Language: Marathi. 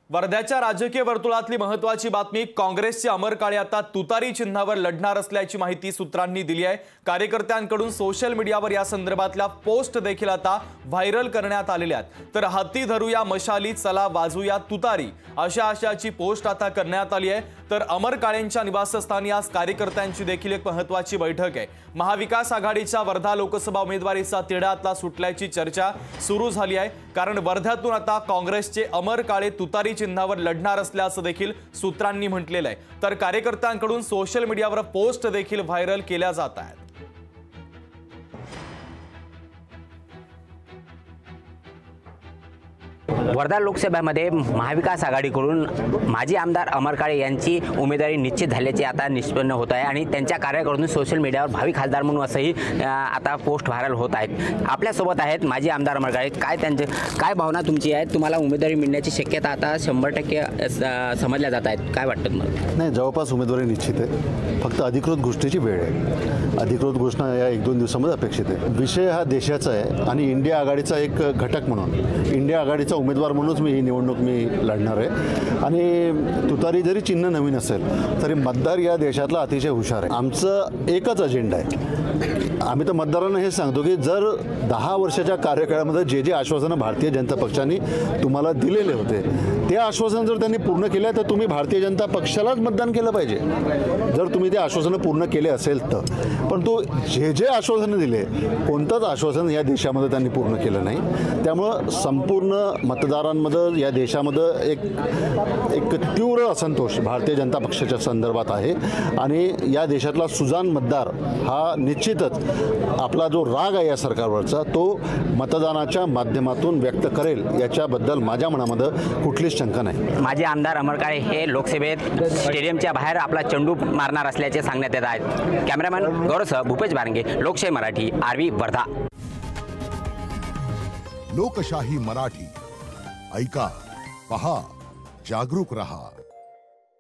वर्ध्याच्या राजकीय वर्तुळातली महत्त्वाची बातमी। काँग्रेसचे अमर काळे आता तुतारी चिन्हावर लढणार असल्याची माहिती सूत्रांनी दिली आहे। कार्यकर्त्यांकडून सोशल मीडियावर या संदर्भातल्या पोस्ट देखील आता व्हायरल करण्यात आलेल्या आहेत। तर हाती धरूया मशाली, चला वाजूया तुतारी अशा आशयाची पोस्ट आता करण्यात आली आहे। तर अमर काळेंच्या निवासस्थानी आज कार्यकर्त्यांची देखील एक महत्त्वाची बैठक आहे। महाविकास आघाडीच्या वर्धा लोकसभा उमेदवारीचा तिढा आता सुटल्याची चर्चा सुरू झाली आहे, कारण वर्ध्यातून आता काँग्रेसचे अमर काळे तुतारी चिन्हावर लढणार असल्याचं देखील सूत्रांनी म्हटलेलं आहे। तर कार्यकर्त्यांकडून सोशल मीडियावर पोस्ट देखील व्हायरल केल्या जात आहेत। वर्धा लोकसभेमध्ये महाविकास आघाडीकडून माजी आमदार अमर काळे यांची उमेदवारी निश्चित झाल्याचे आता निष्पन्न होत आहे आणि त्यांच्या कार्याकडून सोशल मीडियावर भावी खासदार म्हणून असंही आता पोस्ट व्हायरल होत आहेत। आपल्यासोबत आहेत माजी आमदार अमर काळे। काय भावना तुमची आहे? तुम्हाला उमेदवारी मिळण्याची शक्यता आता 100% समजल्या जात आहेत, काय वाटतं तुम्हाला? नाही, जवळपास उमेदवारी निश्चित आहे, फक्त अधिकृत घोषणेची वेळ आहे। अधिकृत घोषणा या 1-2 दिवसामध्ये अपेक्षित आहे। विषय हा देशाचा आहे आणि इंडिया आघाडीचा एक घटक म्हणून, इंडिया आघाडीचा उमेदवार म्हणूनच मी ही निवडणूक लढणार आहे। आणि तुतारी जरी चिन्ह नवीन असेल तरी मतदार या देशातला अतिशय हुशार आहे। आमचं एकच अजेंडा आहे, आम्ही तर मतदारांना हे सांगतो की जर 10 वर्षाच्या कार्यकाळामध्ये जे आश्वासनं भारतीय जनता पक्षाने तुम्हाला दिलेले होते ते आश्वासन जर त्यांनी पूर्ण केले तर तुम्ही भारतीय जनता पक्षालाच मतदान केलं पाहिजे, जर तुम्ही ते आश्वासनं पूर्ण केले असेल तर। पण तो जे आश्वासनं दिले कोणतंच आश्वासन या देशामध्ये त्यांनी पूर्ण केलं नाही। त्यामुळं संपूर्ण मतदारांमध्ये या देशामध्ये एक तीव्र असंतोष भारतीय जनता पक्षाच्या संदर्भात आहे आणि या देशातला सुजाण मतदार हा निश्चितच आपला जो राग आहे या सरकारवरचा तो मतदानाच्या माध्यमातून व्यक्त करेल याच्याबद्दल माझ्या मनामध्ये कुठलीच शंका नाही। माजी आमदार अमर काळे हे लोकसभेत स्टेडियमच्या बाहेर आपला चेंडू मारणार असल्याचे सांगण्यात येत आहे। कॅमेरामॅन गौरवसह भूपेश बारंगे, लोकशाही मराठी, आरवी, वर्धा। लोकशाही मराठी, ऐका, पहा, जागरूक रहा।